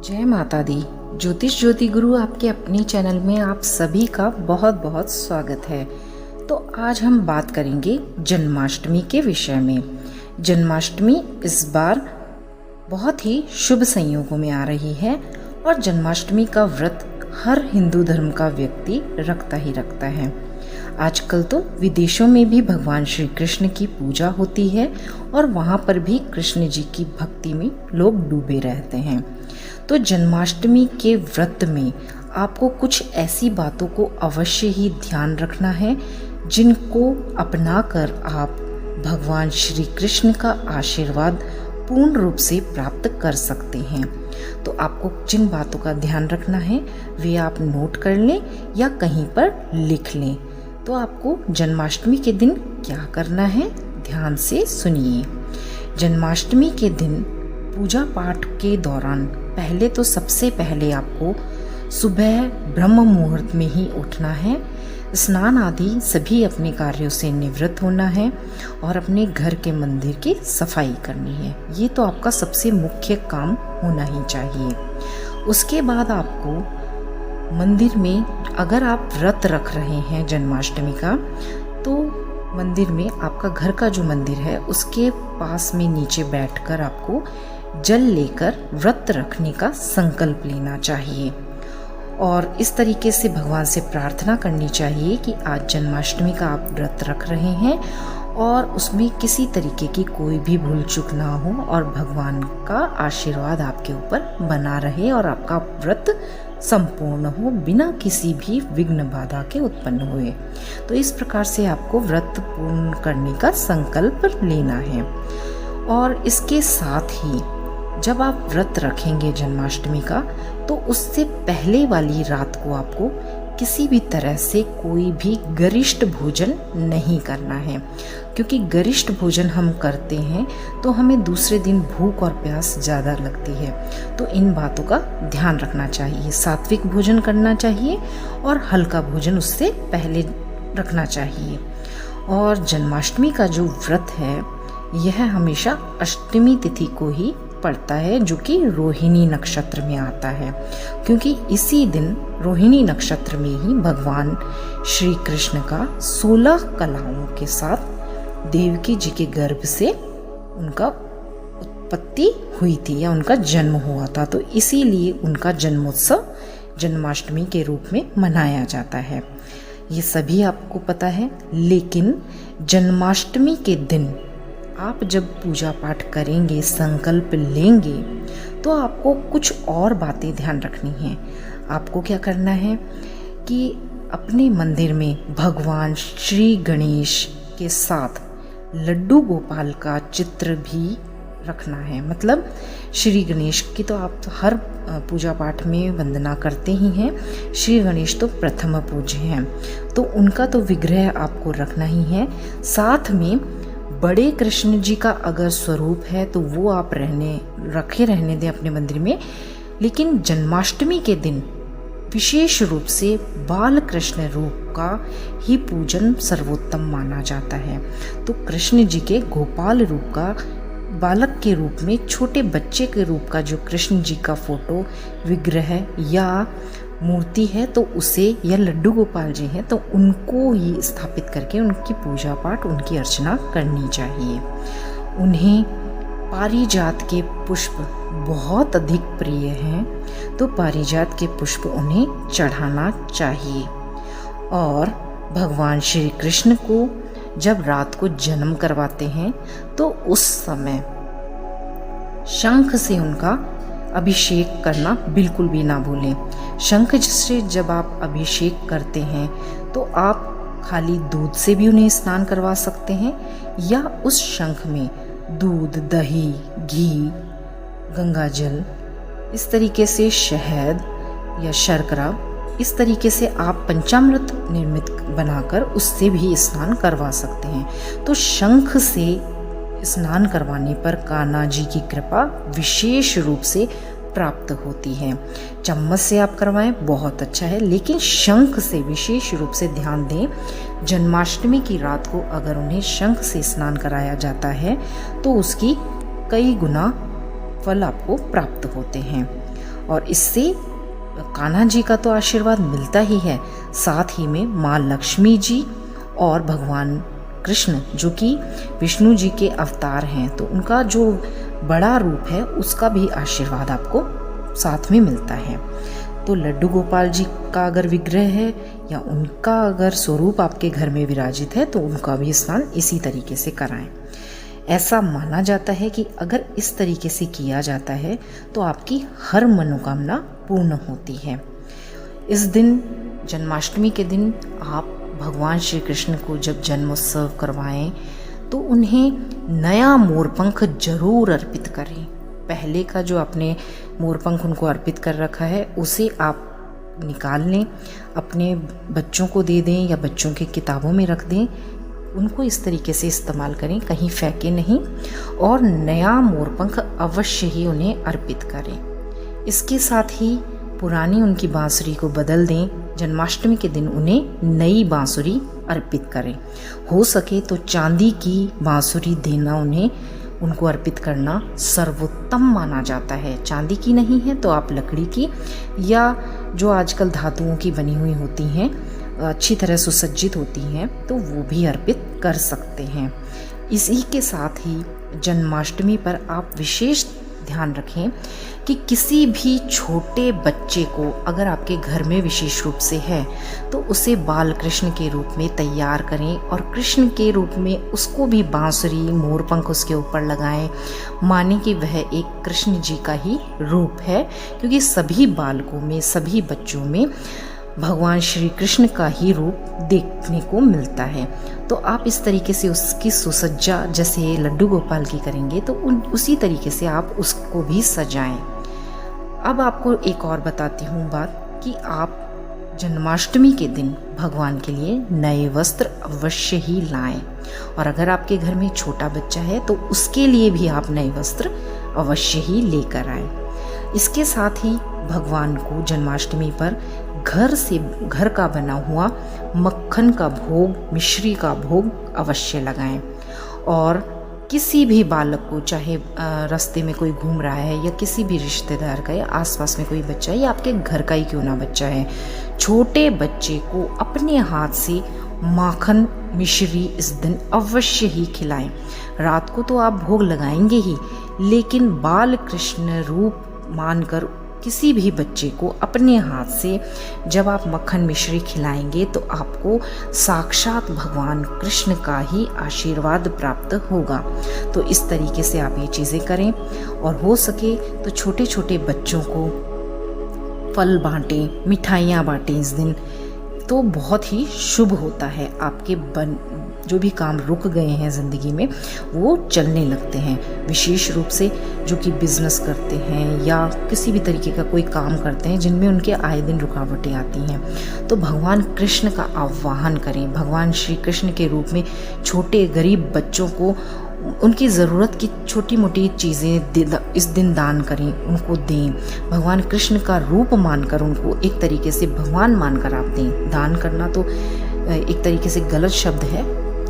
जय माता दी। ज्योतिष ज्योति गुरु आपके अपने चैनल में आप सभी का बहुत बहुत स्वागत है। तो आज हम बात करेंगे जन्माष्टमी के विषय में। जन्माष्टमी इस बार बहुत ही शुभ संयोगों में आ रही है और जन्माष्टमी का व्रत हर हिंदू धर्म का व्यक्ति रखता ही रखता है। आजकल तो विदेशों में भी भगवान श्री कृष्ण की पूजा होती है और वहाँ पर भी कृष्ण जी की भक्ति में लोग डूबे रहते हैं। तो जन्माष्टमी के व्रत में आपको कुछ ऐसी बातों को अवश्य ही ध्यान रखना है जिनको अपनाकर आप भगवान श्री कृष्ण का आशीर्वाद पूर्ण रूप से प्राप्त कर सकते हैं। तो आपको जिन बातों का ध्यान रखना है वे आप नोट कर लें या कहीं पर लिख लें। तो आपको जन्माष्टमी के दिन क्या करना है, ध्यान से सुनिए। जन्माष्टमी के दिन पूजा पाठ के दौरान सबसे पहले आपको सुबह ब्रह्म मुहूर्त में ही उठना है, स्नान आदि सभी अपने कार्यों से निवृत्त होना है और अपने घर के मंदिर की सफाई करनी है। ये तो आपका सबसे मुख्य काम होना ही चाहिए। उसके बाद आपको मंदिर में, अगर आप व्रत रख रहे हैं जन्माष्टमी का, तो मंदिर में, आपका घर का जो मंदिर है उसके पास में नीचे बैठकर आपको जल लेकर व्रत रखने का संकल्प लेना चाहिए और इस तरीके से भगवान से प्रार्थना करनी चाहिए कि आज जन्माष्टमी का आप व्रत रख रहे हैं और उसमें किसी तरीके की कोई भी भूल चूक ना हो और भगवान का आशीर्वाद आपके ऊपर बना रहे और आपका व्रत संपूर्ण हो बिना किसी भी विघ्न बाधा के उत्पन्न हुए। तो इस प्रकार से आपको व्रत पूर्ण करने का संकल्प लेना है। और इसके साथ ही जब आप व्रत रखेंगे जन्माष्टमी का, तो उससे पहले वाली रात को आपको किसी भी तरह से कोई भी गरिष्ठ भोजन नहीं करना है, क्योंकि गरिष्ठ भोजन हम करते हैं तो हमें दूसरे दिन भूख और प्यास ज़्यादा लगती है। तो इन बातों का ध्यान रखना चाहिए। सात्विक भोजन करना चाहिए और हल्का भोजन उससे पहले रखना चाहिए। और जन्माष्टमी का जो व्रत है यह हमेशा अष्टमी तिथि को ही पड़ता है, जो कि रोहिणी नक्षत्र में आता है, क्योंकि इसी दिन रोहिणी नक्षत्र में ही भगवान श्री कृष्ण का 16 कलाओं के साथ देवकी जी के गर्भ से उनका उत्पत्ति हुई थी या उनका जन्म हुआ था। तो इसीलिए उनका जन्मोत्सव जन्माष्टमी के रूप में मनाया जाता है। ये सभी आपको पता है। लेकिन जन्माष्टमी के दिन आप जब पूजा पाठ करेंगे, संकल्प लेंगे, तो आपको कुछ और बातें ध्यान रखनी है। आपको क्या करना है कि अपने मंदिर में भगवान श्री गणेश के साथ लड्डू गोपाल का चित्र भी रखना है। मतलब श्री गणेश की तो आप हर पूजा पाठ में वंदना करते ही हैं। श्री गणेश तो प्रथम पूज्य हैं, तो उनका तो विग्रह आपको रखना ही है। साथ में बड़े कृष्ण जी का अगर स्वरूप है तो वो आप रहने दें अपने मंदिर में। लेकिन जन्माष्टमी के दिन विशेष रूप से बाल कृष्ण रूप का ही पूजन सर्वोत्तम माना जाता है। तो कृष्ण जी के गोपाल रूप का, बालक के रूप में, छोटे बच्चे के रूप का जो कृष्ण जी का फोटो, विग्रह या मूर्ति है, तो उसे, या लड्डू गोपाल जी हैं तो उनको ही स्थापित करके उनकी पूजा पाठ, उनकी अर्चना करनी चाहिए। उन्हें पारिजात के पुष्प बहुत अधिक प्रिय हैं, तो पारिजात के पुष्प उन्हें चढ़ाना चाहिए। और भगवान श्री कृष्ण को जब रात को जन्म करवाते हैं तो उस समय शंख से उनका अभिषेक करना बिल्कुल भी ना भूलें। शंख से जब आप अभिषेक करते हैं तो आप खाली दूध से भी उन्हें स्नान करवा सकते हैं, या उस शंख में दूध, दही, घी, गंगा जल, इस तरीके से शहद या शर्करा, इस तरीके से आप पंचामृत निर्मित बनाकर उससे भी स्नान करवा सकते हैं। तो शंख से स्नान करवाने पर कान्हा जी की कृपा विशेष रूप से प्राप्त होती है। चम्मच से आप करवाएं बहुत अच्छा है, लेकिन शंख से विशेष रूप से ध्यान दें। जन्माष्टमी की रात को अगर उन्हें शंख से स्नान कराया जाता है तो उसकी कई गुना फल आपको प्राप्त होते हैं। और इससे कान्हा जी का तो आशीर्वाद मिलता ही है, साथ ही में माँ लक्ष्मी जी और भगवान कृष्ण जो कि विष्णु जी के अवतार हैं, तो उनका जो बड़ा रूप है उसका भी आशीर्वाद आपको साथ में मिलता है। तो लड्डू गोपाल जी का अगर विग्रह है या उनका अगर स्वरूप आपके घर में विराजित है तो उनका भी स्नान इसी तरीके से कराएं। ऐसा माना जाता है कि अगर इस तरीके से किया जाता है तो आपकी हर मनोकामना पूर्ण होती है। इस दिन जन्माष्टमी के दिन आप भगवान श्री कृष्ण को जब जन्मोत्सव करवाएं तो उन्हें नया मोरपंख जरूर अर्पित करें। पहले का जो आपने मोरपंख उनको अर्पित कर रखा है उसे आप निकाल लें, अपने बच्चों को दे दें या बच्चों की किताबों में रख दें। उनको इस तरीके से इस्तेमाल करें, कहीं फेंकें नहीं, और नया मोरपंख अवश्य ही उन्हें अर्पित करें। इसके साथ ही पुरानी उनकी बांसुरी को बदल दें। जन्माष्टमी के दिन उन्हें नई बांसुरी अर्पित करें। हो सके तो चांदी की बांसुरी देना उनको अर्पित करना सर्वोत्तम माना जाता है। चांदी की नहीं है तो आप लकड़ी की या जो आजकल धातुओं की बनी हुई होती हैं, अच्छी तरह सुसज्जित होती हैं, तो वो भी अर्पित कर सकते हैं। इसी के साथ ही जन्माष्टमी पर आप विशेष ध्यान रखें कि किसी भी छोटे बच्चे को अगर आपके घर में विशेष रूप से है तो उसे बाल कृष्ण के रूप में तैयार करें और कृष्ण के रूप में उसको भी बांसुरी मोरपंख उसके ऊपर लगाएं। माने कि वह एक कृष्ण जी का ही रूप है, क्योंकि सभी बालकों में, सभी बच्चों में भगवान श्री कृष्ण का ही रूप देखने को मिलता है। तो आप इस तरीके से उसकी सुसज्जा जैसे लड्डू गोपाल की करेंगे तो उसी तरीके से आप उसको भी सजाएं। अब आपको एक और बताती हूँ बात कि आप जन्माष्टमी के दिन भगवान के लिए नए वस्त्र अवश्य ही लाएं, और अगर आपके घर में छोटा बच्चा है तो उसके लिए भी आप नए वस्त्र अवश्य ही लेकर आएं। इसके साथ ही भगवान को जन्माष्टमी पर घर का बना हुआ मक्खन का भोग, मिश्री का भोग अवश्य लगाएं। और किसी भी बालक को, चाहे रास्ते में कोई घूम रहा है या किसी भी रिश्तेदार का या आसपास में कोई बच्चा है या आपके घर का ही क्यों ना बच्चा है, छोटे बच्चे को अपने हाथ से माखन मिश्री इस दिन अवश्य ही खिलाएं। रात को तो आप भोग लगाएंगे ही, लेकिन बाल कृष्ण रूप मानकर किसी भी बच्चे को अपने हाथ से जब आप मक्खन मिश्री खिलाएंगे तो आपको साक्षात भगवान कृष्ण का ही आशीर्वाद प्राप्त होगा। तो इस तरीके से आप ये चीज़ें करें, और हो सके तो छोटे छोटे बच्चों को फल बांटें, मिठाइयाँ बांटें इस दिन, तो बहुत ही शुभ होता है। आपके जो भी काम रुक गए हैं ज़िंदगी में वो चलने लगते हैं। विशेष रूप से जो कि बिजनेस करते हैं या किसी भी तरीके का कोई काम करते हैं जिनमें उनके आए दिन रुकावटें आती हैं, तो भगवान कृष्ण का आह्वान करें। भगवान श्री कृष्ण के रूप में छोटे गरीब बच्चों को उनकी ज़रूरत की छोटी मोटी चीज़ें इस दिन दान करें, उनको दें। भगवान कृष्ण का रूप मानकर उनको एक तरीके से भगवान मानकर आप दें। दान करना तो एक तरीके से गलत शब्द है,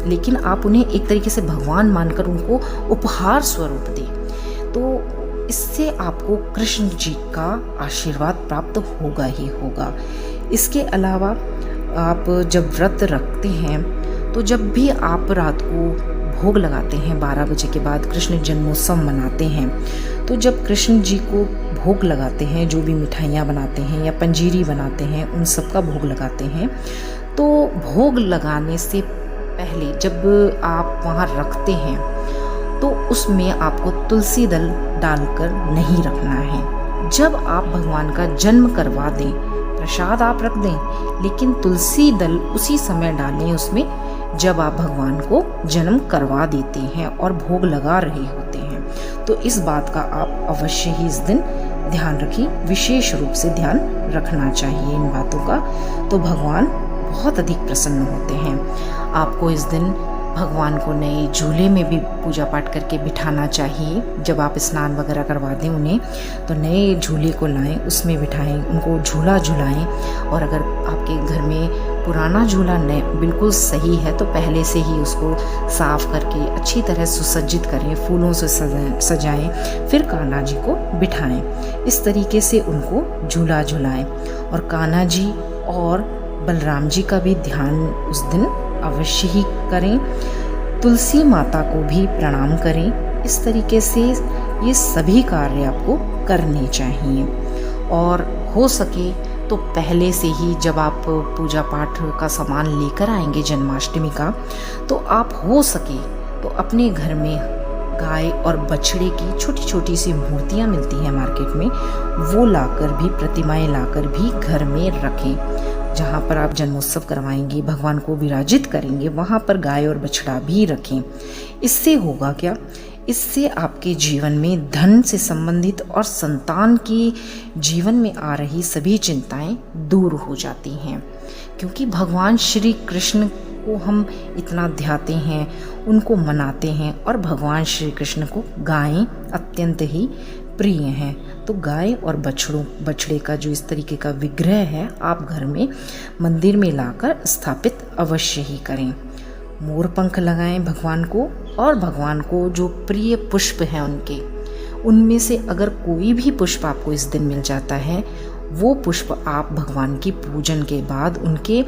लेकिन आप उन्हें एक तरीके से भगवान मानकर उनको उपहार स्वरूप दें, तो इससे आपको कृष्ण जी का आशीर्वाद प्राप्त होगा ही होगा। इसके अलावा आप जब व्रत रखते हैं तो जब भी आप रात को भोग लगाते हैं 12 बजे के बाद, कृष्ण जन्मोत्सव मनाते हैं, तो जब कृष्ण जी को भोग लगाते हैं, जो भी मिठाइयाँ बनाते हैं या पंजीरी बनाते हैं, उन सब का भोग लगाते हैं, तो भोग लगाने से पहले जब आप वहाँ रखते हैं तो उसमें आपको तुलसी दल डालकर नहीं रखना है। जब आप भगवान का जन्म करवा दें, प्रसाद आप रख दें, लेकिन तुलसी दल उसी समय डालें उसमें जब आप भगवान को जन्म करवा देते हैं और भोग लगा रहे होते हैं। तो इस बात का आप अवश्य ही इस दिन ध्यान रखिए, विशेष रूप से ध्यान रखना चाहिए इन बातों का, तो भगवान बहुत अधिक प्रसन्न होते हैं। आपको इस दिन भगवान को नए झूले में भी पूजा पाठ करके बिठाना चाहिए। जब आप स्नान वगैरह करवा दें उन्हें, तो नए झूले को लाएं, उसमें बिठाएं, उनको झूला झुलाएं। और अगर आपके घर में पुराना झूला बिल्कुल सही है तो पहले से ही उसको साफ करके अच्छी तरह सुसज्जित करें, फूलों से सजाएं, फिर कान्हा जी को बिठाएं। इस तरीके से उनको झूला झुलाएं और कान्हा जी और बलराम जी का भी ध्यान उस दिन अवश्य ही करें। तुलसी माता को भी प्रणाम करें। इस तरीके से ये सभी कार्य आपको करने चाहिए। और हो सके तो पहले से ही जब आप पूजा पाठ का सामान लेकर आएंगे जन्माष्टमी का, तो आप हो सके तो अपने घर में गाय और बछड़े की छोटी छोटी सी मूर्तियाँ मिलती हैं मार्केट में, वो लाकर भी, प्रतिमाएं लाकर भी घर में रखें। जहाँ पर आप जन्मोत्सव करवाएंगे, भगवान को विराजित करेंगे, वहाँ पर गाय और बछड़ा भी रखें। इससे होगा क्या? इससे आपके जीवन में धन से संबंधित और संतान के जीवन में आ रही सभी चिंताएं दूर हो जाती हैं। क्योंकि भगवान श्री कृष्ण को हम इतना ध्याते हैं, उनको मनाते हैं, और भगवान श्री कृष्ण को गायें अत्यंत ही प्रिय हैं। तो गाय और बछड़े का जो इस तरीके का विग्रह है, आप घर में मंदिर में लाकर स्थापित अवश्य ही करें। मोर पंख लगाएं भगवान को, और भगवान को जो प्रिय पुष्प हैं उनमें से अगर कोई भी पुष्प आपको इस दिन मिल जाता है, वो पुष्प आप भगवान की पूजन के बाद, उनके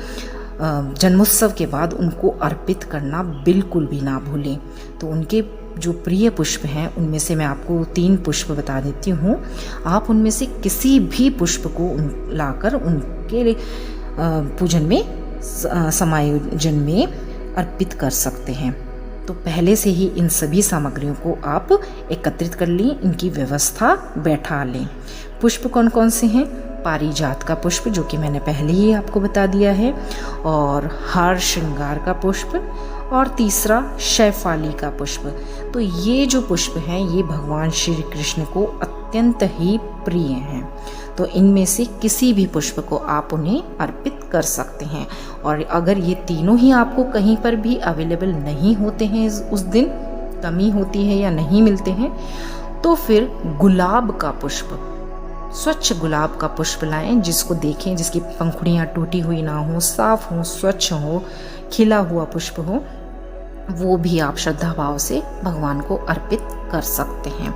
जन्मोत्सव के बाद उनको अर्पित करना बिल्कुल भी ना भूलें। तो उनके जो प्रिय पुष्प हैं उनमें से मैं आपको 3 पुष्प बता देती हूँ। आप उनमें से किसी भी पुष्प को लाकर उनके पूजन में, समायोजन में अर्पित कर सकते हैं। तो पहले से ही इन सभी सामग्रियों को आप एकत्रित कर लें, इनकी व्यवस्था बैठा लें। पुष्प कौन कौन से हैं? पारिजात का पुष्प, जो कि मैंने पहले ही आपको बता दिया है, और हार श्रृंगार का पुष्प, और तीसरा शैफाली का पुष्प। तो ये जो पुष्प हैं ये भगवान श्री कृष्ण को अत्यंत ही प्रिय हैं। तो इनमें से किसी भी पुष्प को आप उन्हें अर्पित कर सकते हैं। और अगर ये तीनों ही आपको कहीं पर भी अवेलेबल नहीं होते हैं, उस दिन कमी होती है या नहीं मिलते हैं, तो फिर गुलाब का पुष्प, स्वच्छ गुलाब का पुष्प लाएं, जिसको देखें, जिसकी पंखुड़ियाँ टूटी हुई ना हो, साफ हो, स्वच्छ हो, खिला हुआ पुष्प हो, वो भी आप श्रद्धा भाव से भगवान को अर्पित कर सकते हैं।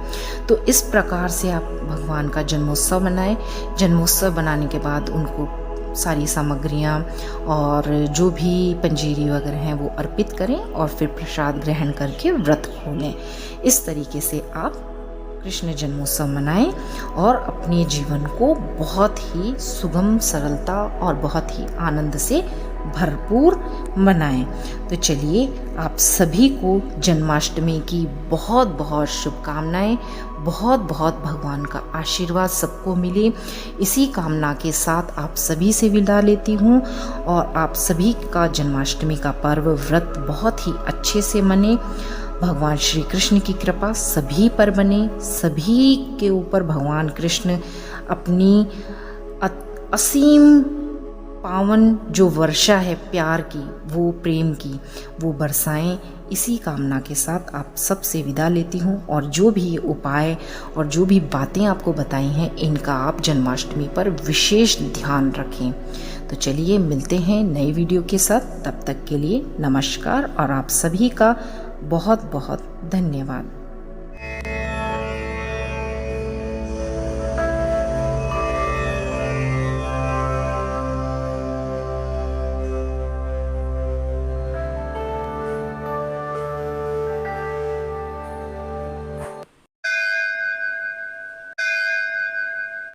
तो इस प्रकार से आप भगवान का जन्मोत्सव मनाएं। जन्मोत्सव बनाने के बाद उनको सारी सामग्रियाँ और जो भी पंजीरी वगैरह हैं वो अर्पित करें, और फिर प्रसाद ग्रहण करके व्रत खोलें। इस तरीके से आप कृष्ण जन्मोत्सव मनाएं और अपने जीवन को बहुत ही सुगम, सरलता और बहुत ही आनंद से भरपूर मनाएं। तो चलिए, आप सभी को जन्माष्टमी की बहुत बहुत शुभकामनाएं। बहुत बहुत भगवान का आशीर्वाद सबको मिले, इसी कामना के साथ आप सभी से विदा लेती हूँ। और आप सभी का जन्माष्टमी का पर्व, व्रत बहुत ही अच्छे से मने। भगवान श्री कृष्ण की कृपा सभी पर बने, सभी के ऊपर भगवान कृष्ण अपनी असीम पावन जो वर्षा है प्यार की, वो प्रेम की, वो बरसाएं। इसी कामना के साथ आप सबसे विदा लेती हूँ। और जो भी उपाय और जो भी बातें आपको बताई हैं, इनका आप जन्माष्टमी पर विशेष ध्यान रखें। तो चलिए, मिलते हैं नई वीडियो के साथ। तब तक के लिए नमस्कार, और आप सभी का बहुत बहुत धन्यवाद।